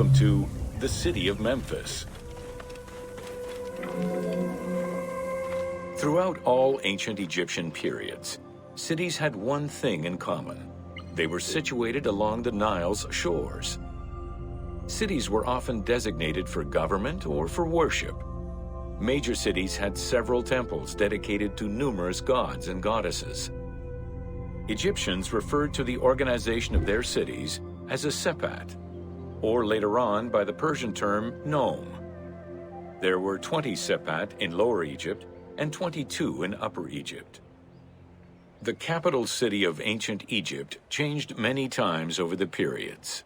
Welcome to the city of Memphis. Throughout all ancient Egyptian periods, cities had one thing in common. They were situated along the Nile's shores. Cities were often designated for government or for worship. Major cities had several temples dedicated to numerous gods and goddesses. Egyptians referred to the organization of their cities as a sepat, or later on by the Persian term nome. There were 20 sepat in Lower Egypt and 22 in Upper Egypt. The capital city of ancient Egypt changed many times over the periods.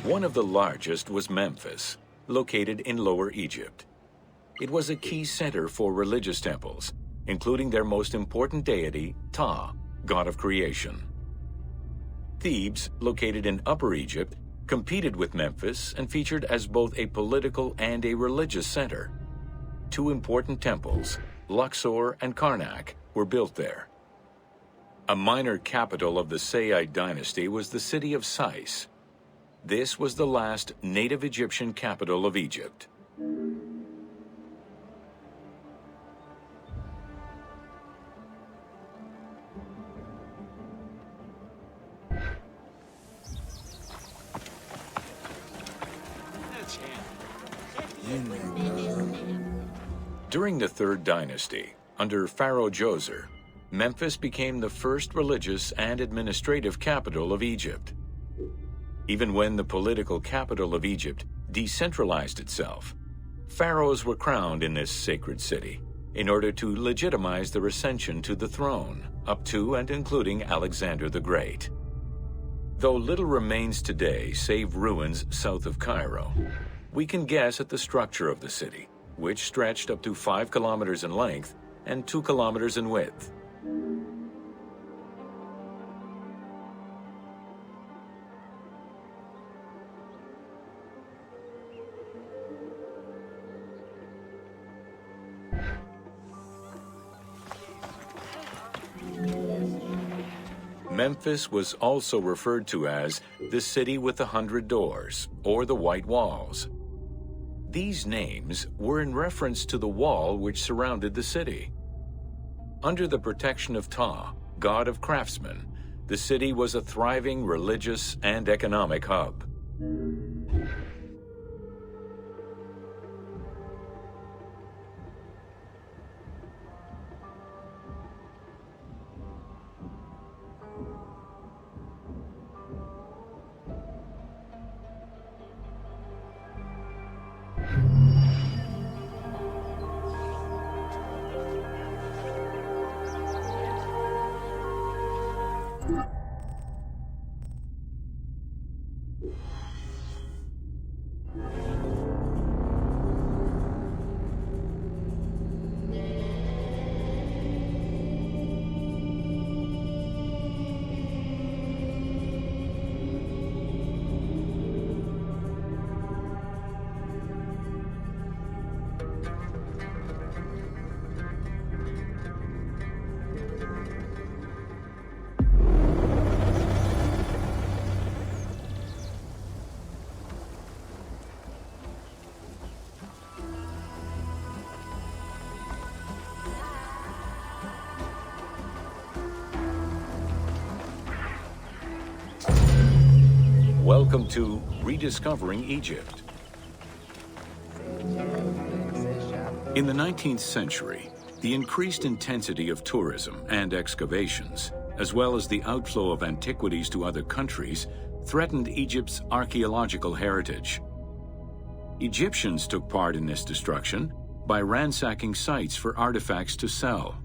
One of the largest was Memphis, located in Lower Egypt. It was a key center for religious temples, including their most important deity, Ptah, god of creation. Thebes, located in Upper Egypt, competed with Memphis and featured as both a political and a religious center. Two important temples, Luxor and Karnak, were built there. A minor capital of the Sayyid dynasty was the city of Sais. This was the last native Egyptian capital of Egypt. During the Third Dynasty, under Pharaoh Djoser, Memphis became the first religious and administrative capital of Egypt. Even when the political capital of Egypt decentralized itself, pharaohs were crowned in this sacred city in order to legitimize their ascension to the throne, up to and including Alexander the Great. Though little remains today save ruins south of Cairo, we can guess at the structure of the city, which stretched up to 5 kilometers in length and 2 kilometers in width. Memphis was also referred to as the City with 100 Doors, or the White Walls. These names were in reference to the wall which surrounded the city. Under the protection of Ptah, god of craftsmen, the city was a thriving religious and economic hub. Welcome to Rediscovering Egypt. In the 19th century, the increased intensity of tourism and excavations, as well as the outflow of antiquities to other countries, threatened Egypt's archaeological heritage. Egyptians took part in this destruction by ransacking sites for artifacts to sell,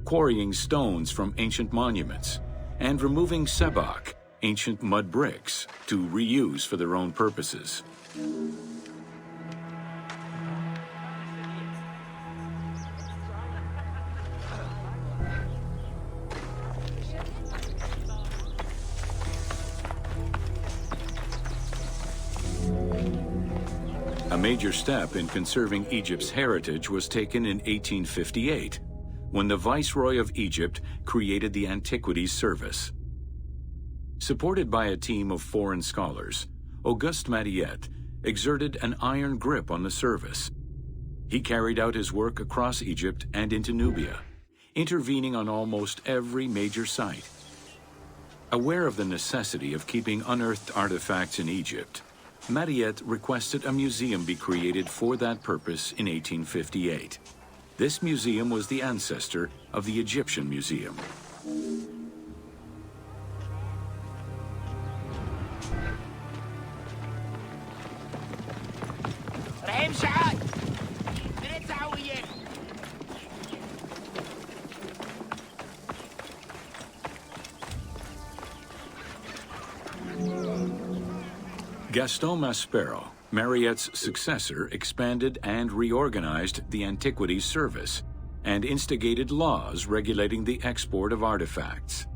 quarrying stones from ancient monuments, and removing sebak, ancient mud bricks, to reuse for their own purposes. major step in conserving Egypt's heritage was taken in 1858, when the Viceroy of Egypt created the Antiquities Service. Supported by a team of foreign scholars, Auguste Mariette exerted an iron grip on the service. He carried out his work across Egypt and into Nubia, intervening on almost every major site. Aware of the necessity of keeping unearthed artifacts in Egypt, Mariette requested a museum be created for that purpose in 1858. This museum was the ancestor of the Egyptian Museum. Gaston Maspero, Mariette's successor, expanded and reorganized the Antiquities Service and instigated laws regulating the export of artifacts.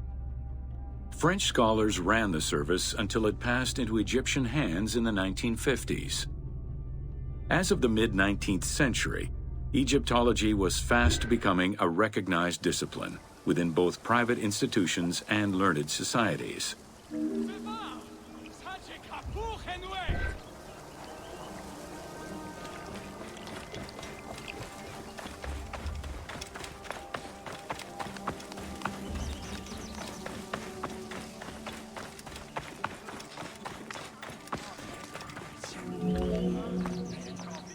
French scholars ran the service until it passed into Egyptian hands in the 1950s. As of the mid-19th century, Egyptology was fast becoming a recognized discipline within both private institutions and learned societies.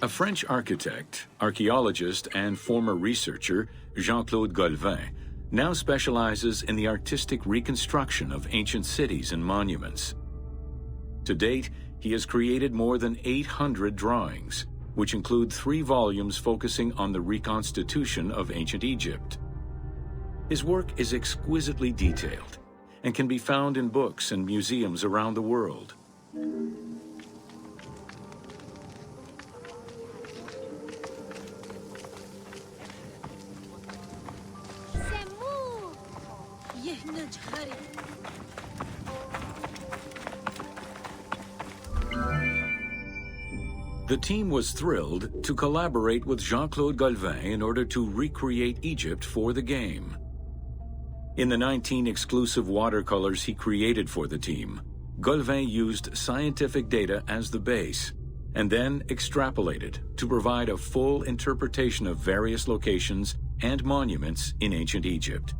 A French architect, archaeologist, and former researcher, Jean-Claude Golvin, now specializes in the artistic reconstruction of ancient cities and monuments. To date, he has created more than 800 drawings, which include 3 volumes focusing on the reconstitution of ancient Egypt. His work is exquisitely detailed and can be found in books and museums around the world. The team was thrilled to collaborate with Jean-Claude Golvin in order to recreate Egypt for the game. In the 19 exclusive watercolors he created for the team, Golvin used scientific data as the base, and then extrapolated to provide a full interpretation of various locations and monuments in ancient Egypt.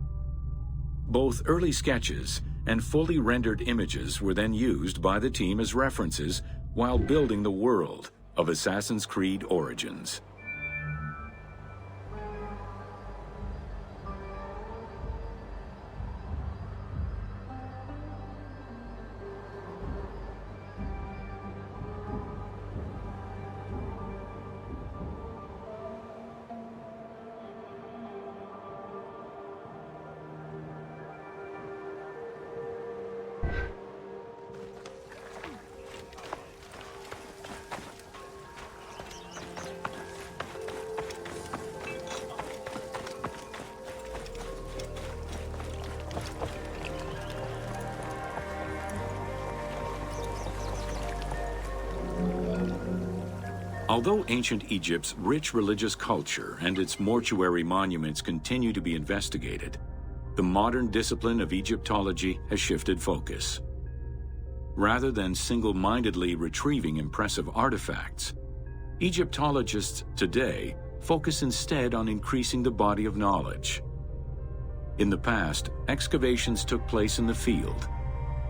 Both early sketches and fully rendered images were then used by the team as references while building the world of Assassin's Creed Origins. Although ancient Egypt's rich religious culture and its mortuary monuments continue to be investigated, the modern discipline of Egyptology has shifted focus. Rather than single-mindedly retrieving impressive artifacts, Egyptologists today focus instead on increasing the body of knowledge. In the past, excavations took place in the field,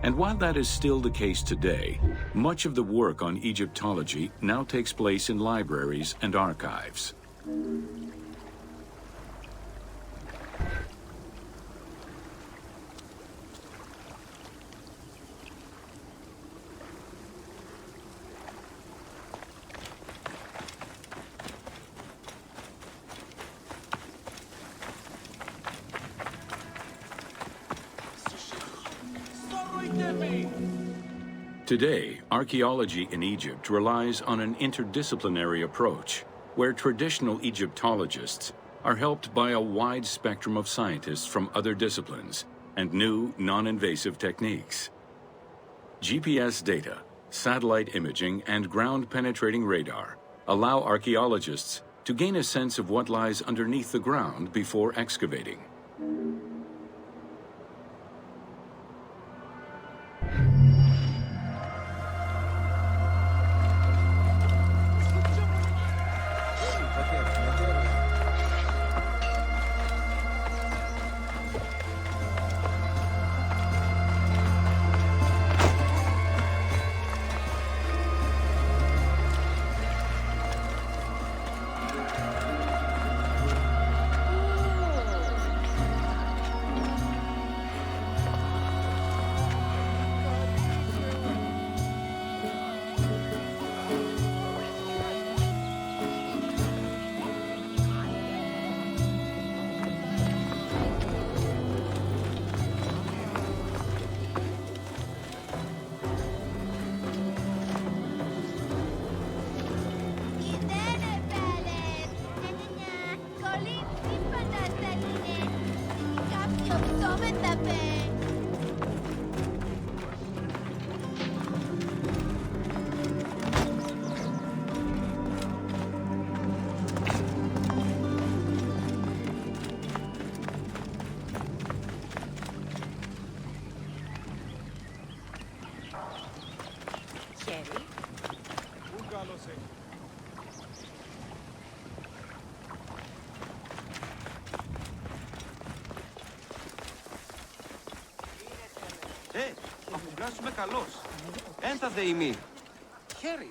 and while that is still the case today, much of the work on Egyptology now takes place in libraries and archives. Today, archaeology in Egypt relies on an interdisciplinary approach, where traditional Egyptologists are helped by a wide spectrum of scientists from other disciplines and new, non-invasive techniques. GPS data, satellite imaging, and ground-penetrating radar allow archaeologists to gain a sense of what lies underneath the ground before excavating. Αφουγκράσουμε καλώς. Έντα δε ημί. Χέρι.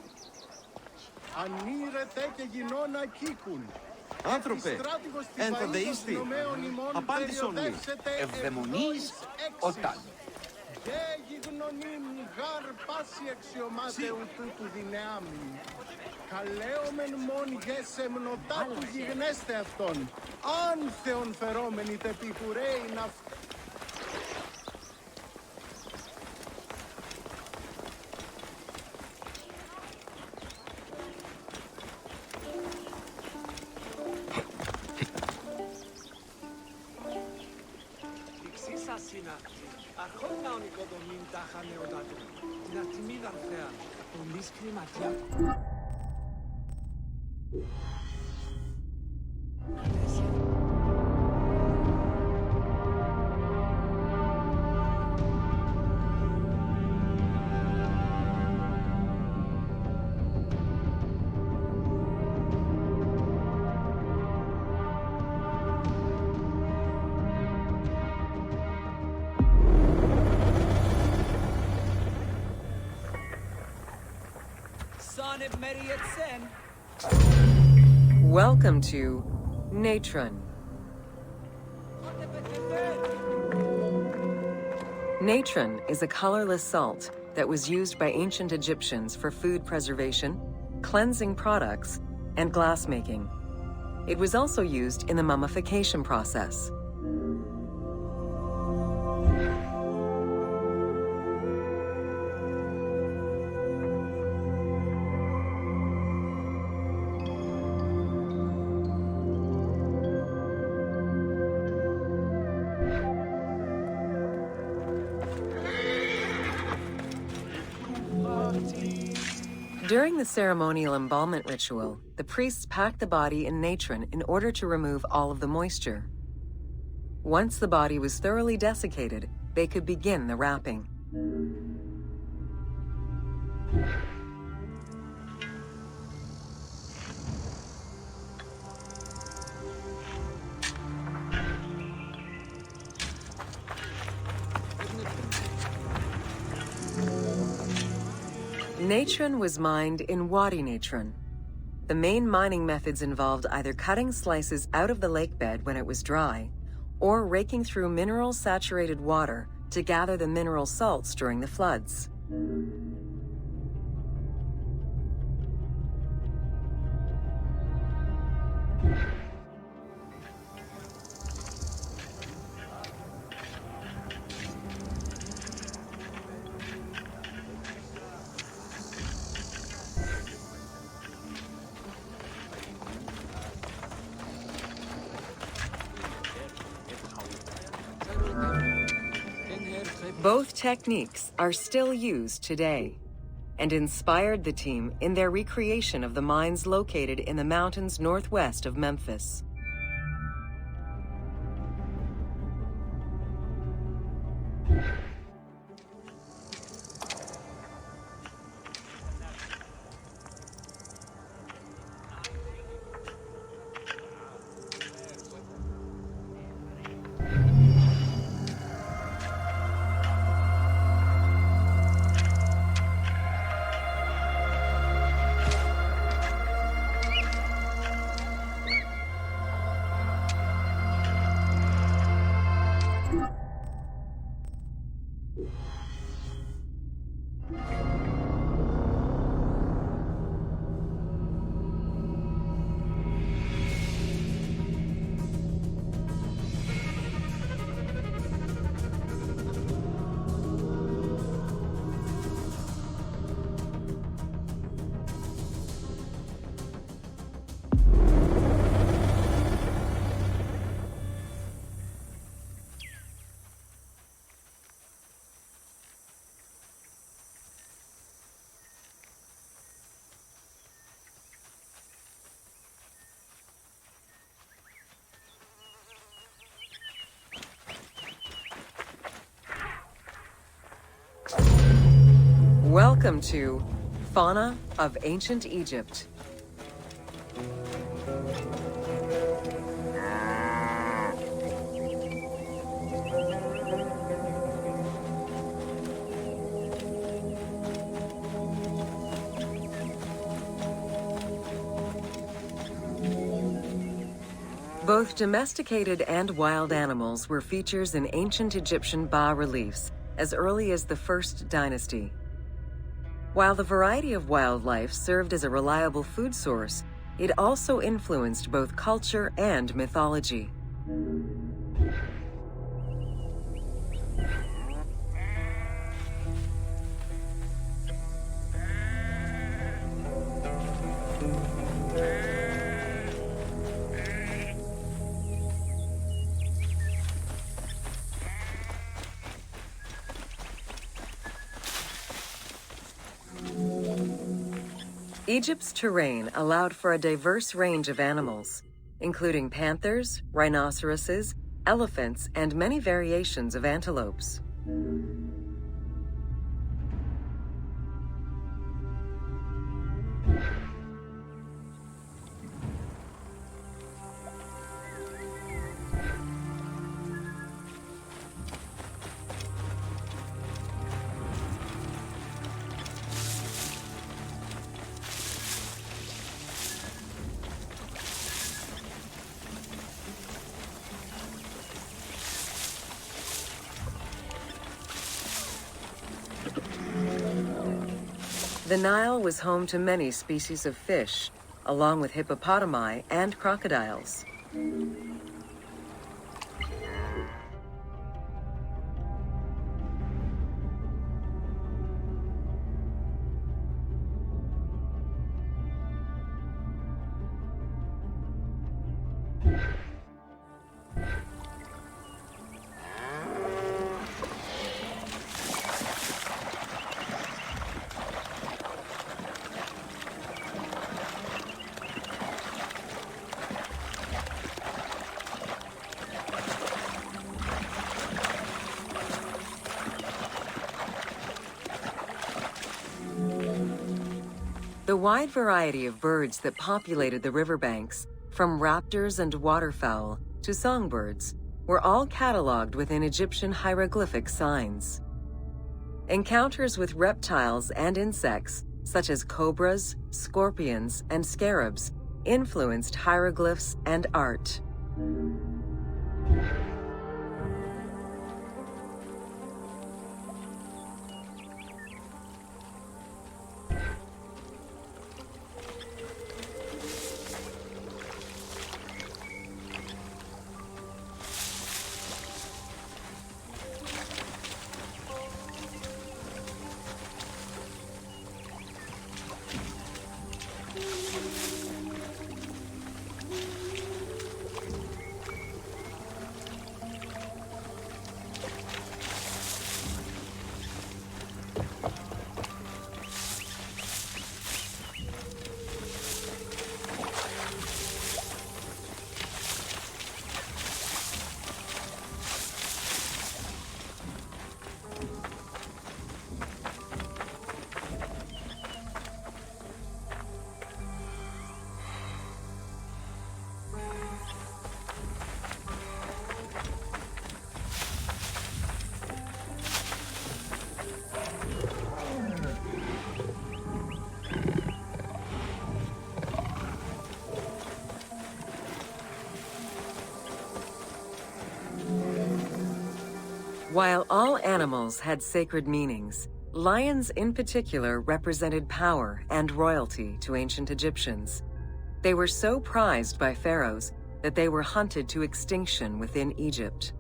Ανήρετε και γινώνα κήκουν. Άνθρωπε, έντα δε ήστι. Απάντησον μη. Ευδαιμονείς όταν. Και γιγνωνήν γαρ πάση αξιωμάτεου τούτου δυνάμει. Καλέομεν μον γεσεμνοτά του γιγνέστε αυτόν. Αν θεον φερόμενοι τεπικουρέιν αυτόν. Αρχόνα ο νοικοδομήν τάχα νεοδάτων. Την ατιμίδα θέα. Τον δύσκρι ματιά. Welcome to Natron. Natron is a colorless salt that was used by ancient Egyptians for food preservation, cleansing products, and glassmaking. It was also used in the mummification process. During the ceremonial embalmment ritual, the priests packed the body in natron in order to remove all of the moisture. Once the body was thoroughly desiccated, they could begin the wrapping. Natron was mined in Wadi Natron. The main mining methods involved either cutting slices out of the lake bed when it was dry, or raking through mineral-saturated water to gather the mineral salts during the floods. Both techniques are still used today. and inspired the team in their recreation of the mines located in the mountains northwest of Memphis. Welcome to Fauna of Ancient Egypt. Both domesticated and wild animals were features in ancient Egyptian bas-reliefs as early as the First Dynasty. While the variety of wildlife served as a reliable food source, it also influenced both culture and mythology. Egypt's terrain allowed for a diverse range of animals, including panthers, rhinoceroses, elephants, and many variations of antelopes. The Nile was home to many species of fish, along with hippopotami and crocodiles. The wide variety of birds that populated the riverbanks, from raptors and waterfowl to songbirds, were all cataloged within Egyptian hieroglyphic signs. Encounters with reptiles and insects, such as cobras, scorpions, and scarabs, influenced hieroglyphs and art. While all animals had sacred meanings, lions in particular represented power and royalty to ancient Egyptians. They were so prized by pharaohs that they were hunted to extinction within Egypt.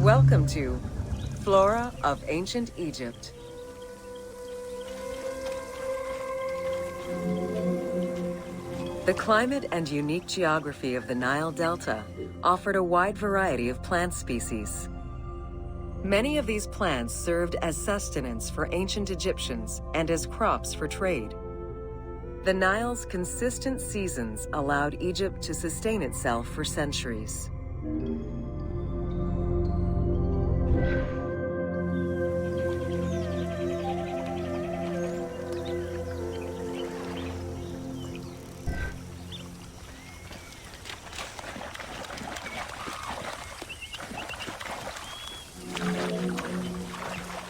Welcome to Flora of Ancient Egypt. The climate and unique geography of the Nile Delta offered a wide variety of plant species. Many of these plants served as sustenance for ancient Egyptians and as crops for trade. The Nile's consistent seasons allowed Egypt to sustain itself for centuries.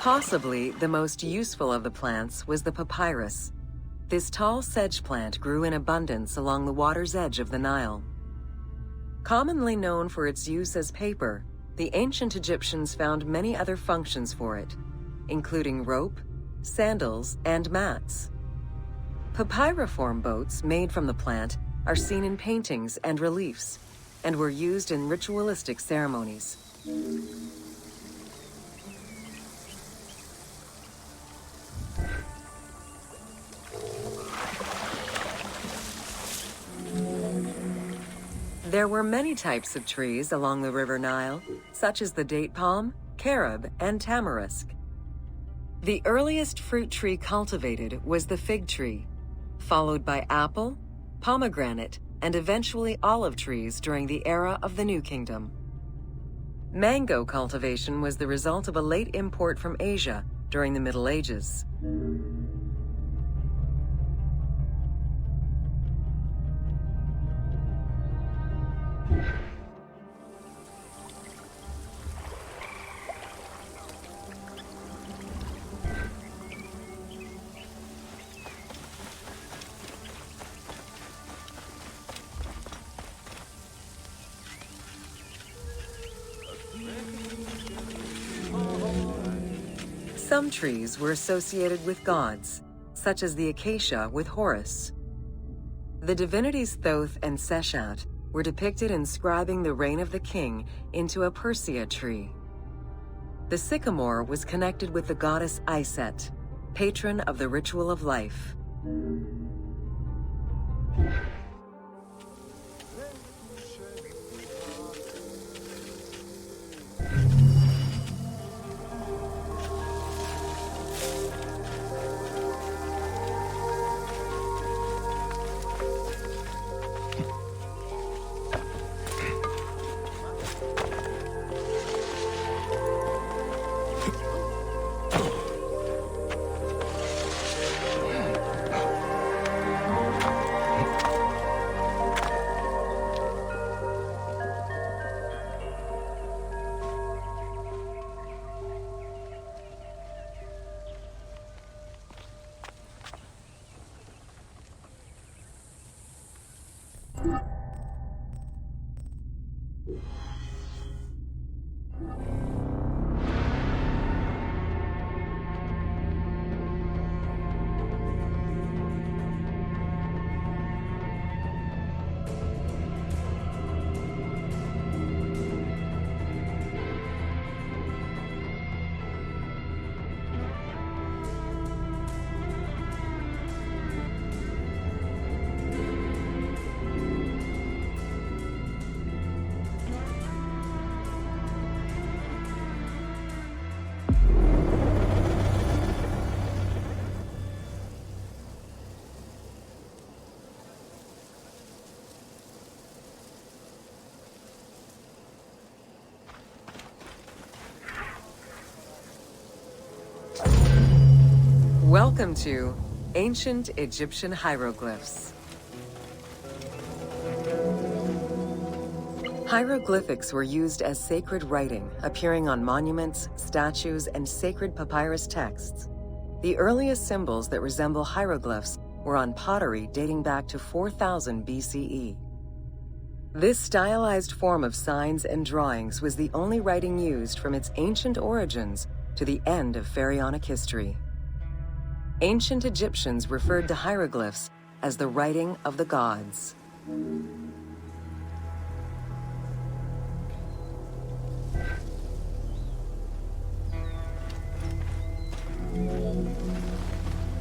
Possibly the most useful of the plants was the papyrus. This tall sedge plant grew in abundance along the water's edge of the Nile. Commonly known for its use as paper, the ancient Egyptians found many other functions for it, including rope, sandals, and mats. Papyriform boats made from the plant are seen in paintings and reliefs, and were used in ritualistic ceremonies. There were many types of trees along the River Nile, such as the date palm, carob, and tamarisk. The earliest fruit tree cultivated was the fig tree, followed by apple, pomegranate, and eventually olive trees during the era of the New Kingdom. Mango cultivation was the result of a late import from Asia during the Middle Ages. Some trees were associated with gods, such as the acacia with Horus. The divinities Thoth and Seshat were depicted inscribing the reign of the king into a Persea tree. The sycamore was connected with the goddess Iset, patron of the ritual of life. Welcome to Ancient Egyptian Hieroglyphs. Hieroglyphics were used as sacred writing, appearing on monuments, statues, and sacred papyrus texts. The earliest symbols that resemble hieroglyphs were on pottery dating back to 4000 BCE. This stylized form of signs and drawings was the only writing used from its ancient origins to the end of pharaonic history. Ancient Egyptians referred to hieroglyphs as the writing of the gods.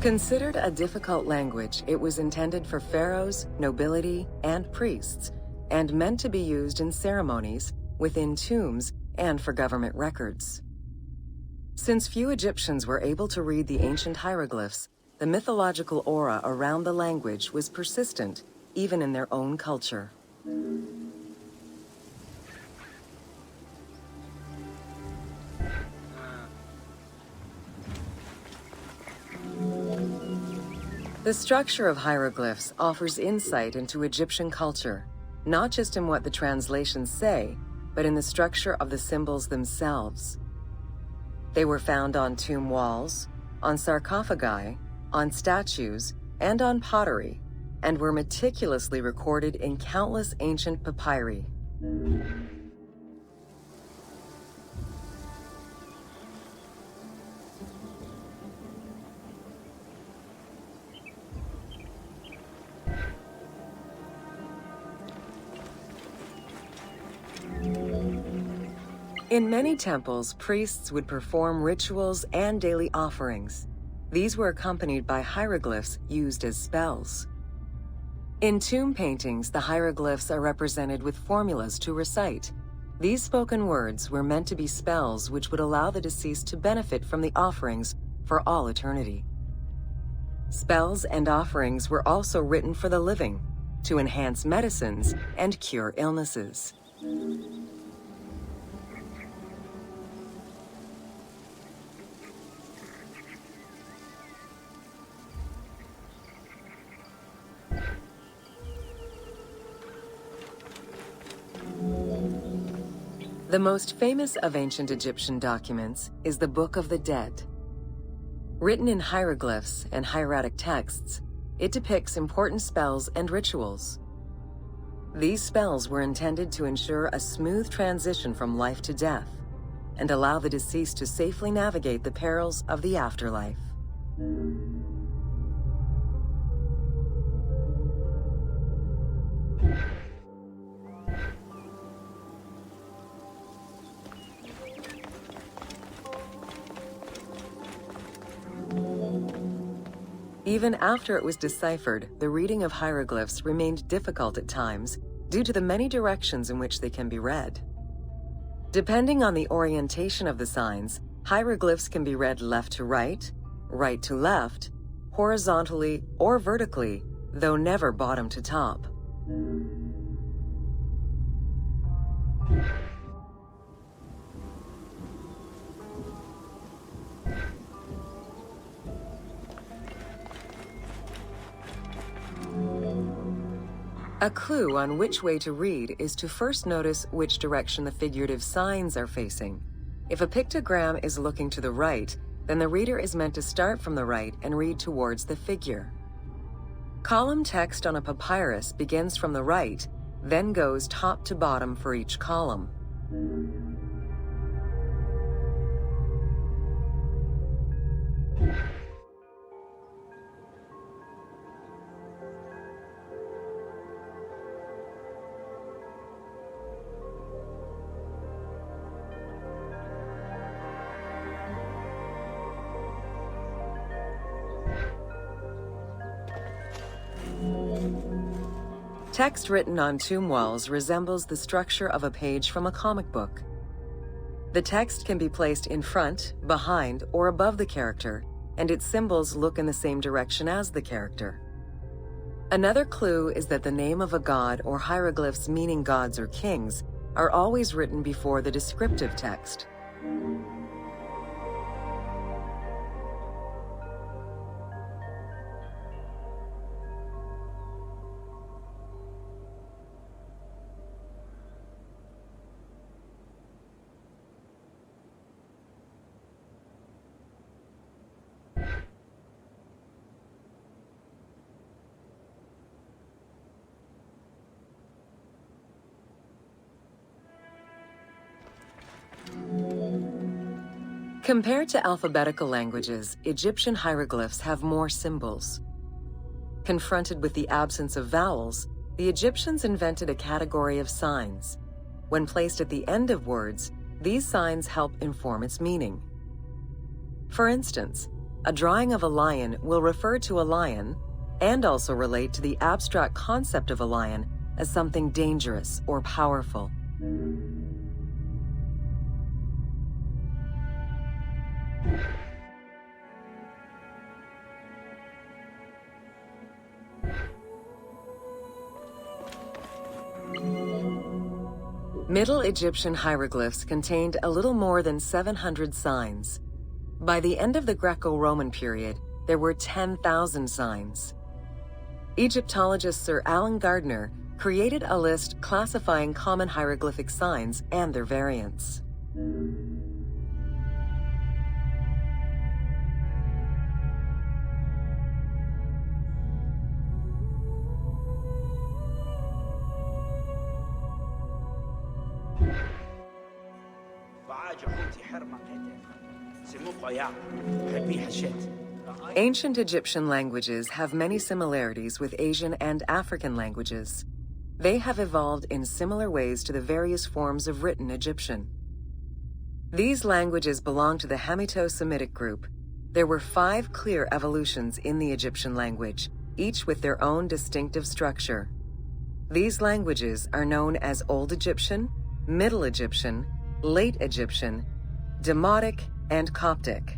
Considered a difficult language, it was intended for pharaohs, nobility, and priests, and meant to be used in ceremonies, within tombs, and for government records. Since few Egyptians were able to read the ancient hieroglyphs, the mythological aura around the language was persistent, even in their own culture. The structure of hieroglyphs offers insight into Egyptian culture, not just in what the translations say, but in the structure of the symbols themselves. They were found on tomb walls, on sarcophagi, on statues, and on pottery, and were meticulously recorded in countless ancient papyri. In many temples, priests would perform rituals and daily offerings. These were accompanied by hieroglyphs used as spells. In tomb paintings, the hieroglyphs are represented with formulas to recite. These spoken words were meant to be spells which would allow the deceased to benefit from the offerings for all eternity. Spells and offerings were also written for the living, to enhance medicines and cure illnesses. The most famous of ancient Egyptian documents is the Book of the Dead. Written in hieroglyphs and hieratic texts, it depicts important spells and rituals. These spells were intended to ensure a smooth transition from life to death and allow the deceased to safely navigate the perils of the afterlife. Even after it was deciphered, the reading of hieroglyphs remained difficult at times due to the many directions in which they can be read. Depending on the orientation of the signs, hieroglyphs can be read left to right to left, horizontally or vertically, though never bottom to top. A clue on which way to read is to first notice which direction the figurative signs are facing. If a pictogram is looking to the right, then the reader is meant to start from the right and read towards the figure. Column text on a papyrus begins from the right, then goes top to bottom for each column. Text written on tomb walls resembles the structure of a page from a comic book. The text can be placed in front, behind, or above the character, and its symbols look in the same direction as the character. Another clue is that the name of a god or hieroglyphs meaning gods or kings are always written before the descriptive text. Compared to alphabetical languages, Egyptian hieroglyphs have more symbols. Confronted with the absence of vowels, the Egyptians invented a category of signs. When placed at the end of words, these signs help inform its meaning. For instance, a drawing of a lion will refer to a lion and also relate to the abstract concept of a lion as something dangerous or powerful. Middle Egyptian hieroglyphs contained a little more than 700 signs. By the end of the Greco-Roman period, there were 10,000 signs. Egyptologist Sir Alan Gardner created a list classifying common hieroglyphic signs and their variants. Ancient Egyptian languages have many similarities with Asian and African languages. They have evolved in similar ways to the various forms of written Egyptian. These languages belong to the Hemito-Semitic group. There were 5 clear evolutions in the Egyptian language, each with their own distinctive structure. These languages are known as Old Egyptian, Middle Egyptian, Late Egyptian, Demotic, and Coptic.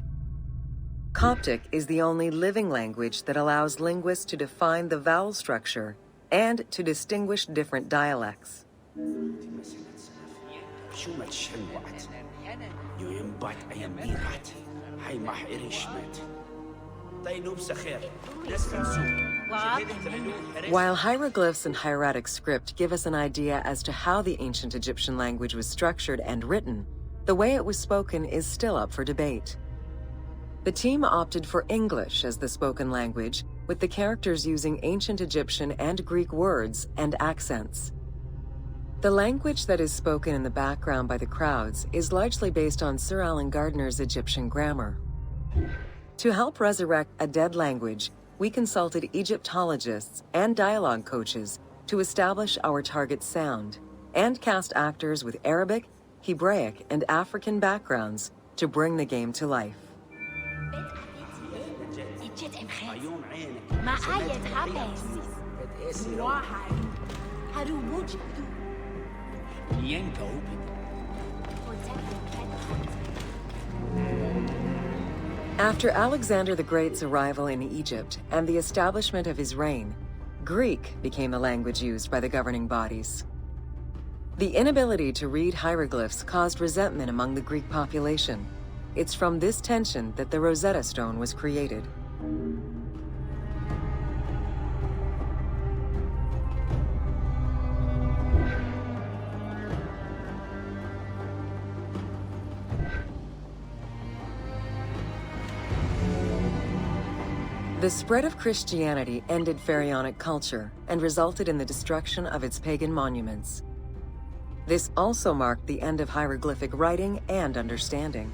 Coptic is the only living language that allows linguists to define the vowel structure and to distinguish different dialects. While hieroglyphs and hieratic script give us an idea as to how the ancient Egyptian language was structured and written, the way it was spoken is still up for debate. The team opted for English as the spoken language, with the characters using ancient Egyptian and Greek words and accents. The language that is spoken in the background by the crowds is largely based on Sir Alan Gardner's Egyptian grammar. To help resurrect a dead language, we consulted Egyptologists and dialogue coaches to establish our target sound, and cast actors with Arabic, Hebraic, and African backgrounds to bring the game to life. After Alexander the Great's arrival in Egypt and the establishment of his reign, Greek became the language used by the governing bodies. The inability to read hieroglyphs caused resentment among the Greek population. It's from this tension that the Rosetta Stone was created. The spread of Christianity ended pharaonic culture and resulted in the destruction of its pagan monuments. This also marked the end of hieroglyphic writing and understanding.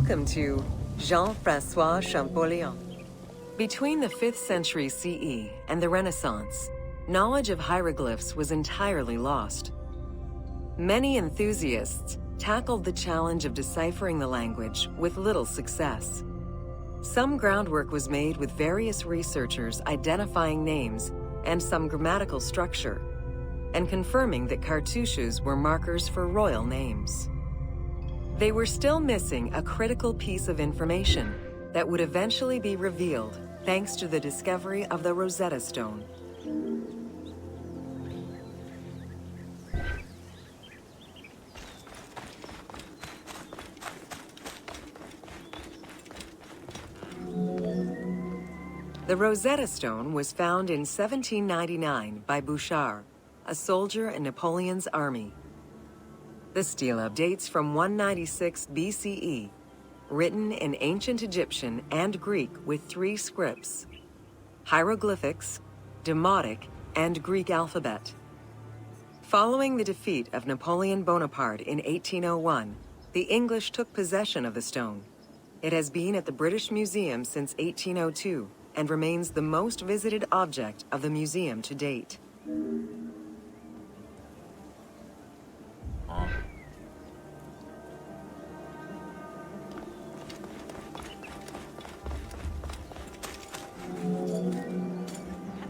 Welcome to Jean-François Champollion. Between the 5th century CE and the Renaissance, knowledge of hieroglyphs was entirely lost. Many enthusiasts tackled the challenge of deciphering the language with little success. Some groundwork was made with various researchers identifying names and some grammatical structure, and confirming that cartouches were markers for royal names. They were still missing a critical piece of information that would eventually be revealed thanks to the discovery of the Rosetta Stone. The Rosetta Stone was found in 1799 by Bouchard, a soldier in Napoleon's army. The stela dates from 196 BCE, written in ancient Egyptian and Greek with 3 scripts: hieroglyphics, Demotic, and Greek alphabet. Following the defeat of Napoleon Bonaparte in 1801, the English took possession of the stone. It has been at the British Museum since 1802 and remains the most visited object of the museum to date.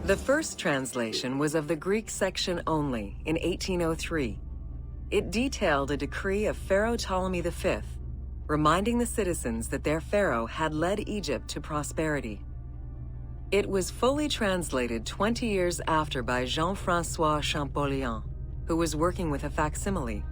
The first translation was of the Greek section only in 1803. It detailed a decree of Pharaoh Ptolemy V, reminding the citizens that their pharaoh had led Egypt to prosperity. It was fully translated 20 years after by Jean-François Champollion, who was working with a facsimile.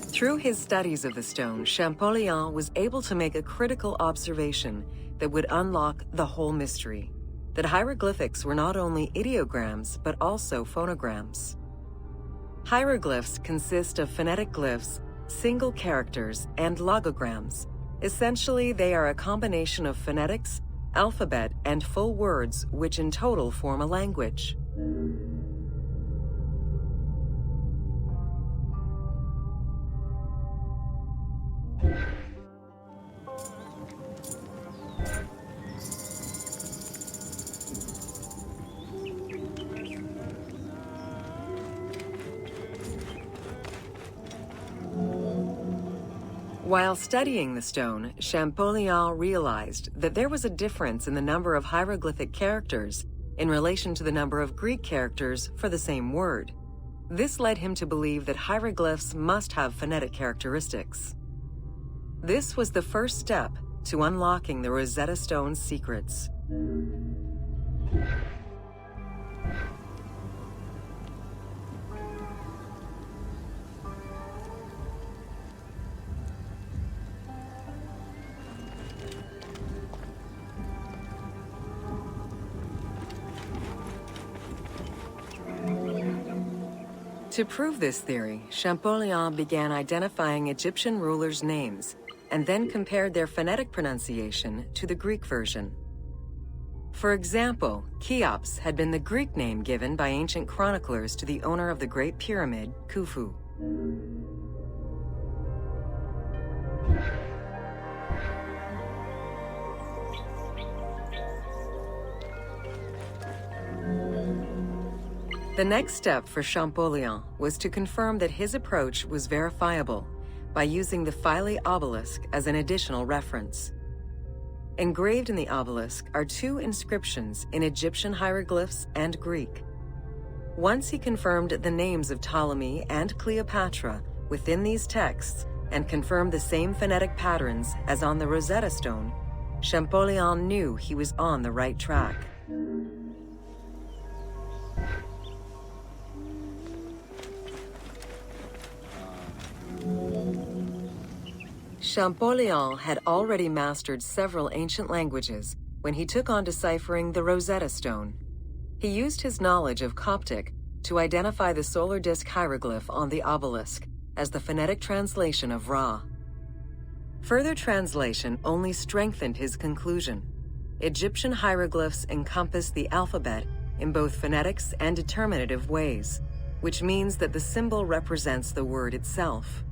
Through his studies of the stone, Champollion was able to make a critical observation that would unlock the whole mystery: that hieroglyphics were not only ideograms, but also phonograms. Hieroglyphs consist of phonetic glyphs, single characters, and logograms. Essentially, they are a combination of phonetics, alphabet, and full words, which in total form a language. While studying the stone, Champollion realized that there was a difference in the number of hieroglyphic characters in relation to the number of Greek characters for the same word. This led him to believe that hieroglyphs must have phonetic characteristics. This was the first step to unlocking the Rosetta Stone's secrets. To prove this theory, Champollion began identifying Egyptian rulers' names and then compared their phonetic pronunciation to the Greek version. For example, Cheops had been the Greek name given by ancient chroniclers to the owner of the Great Pyramid, Khufu. The next step for Champollion was to confirm that his approach was verifiable by using the Philae obelisk as an additional reference. Engraved in the obelisk are 2 inscriptions in Egyptian hieroglyphs and Greek. Once he confirmed the names of Ptolemy and Cleopatra within these texts and confirmed the same phonetic patterns as on the Rosetta Stone, Champollion knew he was on the right track. Champollion had already mastered several ancient languages when he took on deciphering the Rosetta Stone. He used his knowledge of Coptic to identify the solar disk hieroglyph on the obelisk as the phonetic translation of Ra. Further translation only strengthened his conclusion. Egyptian hieroglyphs encompass the alphabet in both phonetics and determinative ways, which means that the symbol represents the word itself.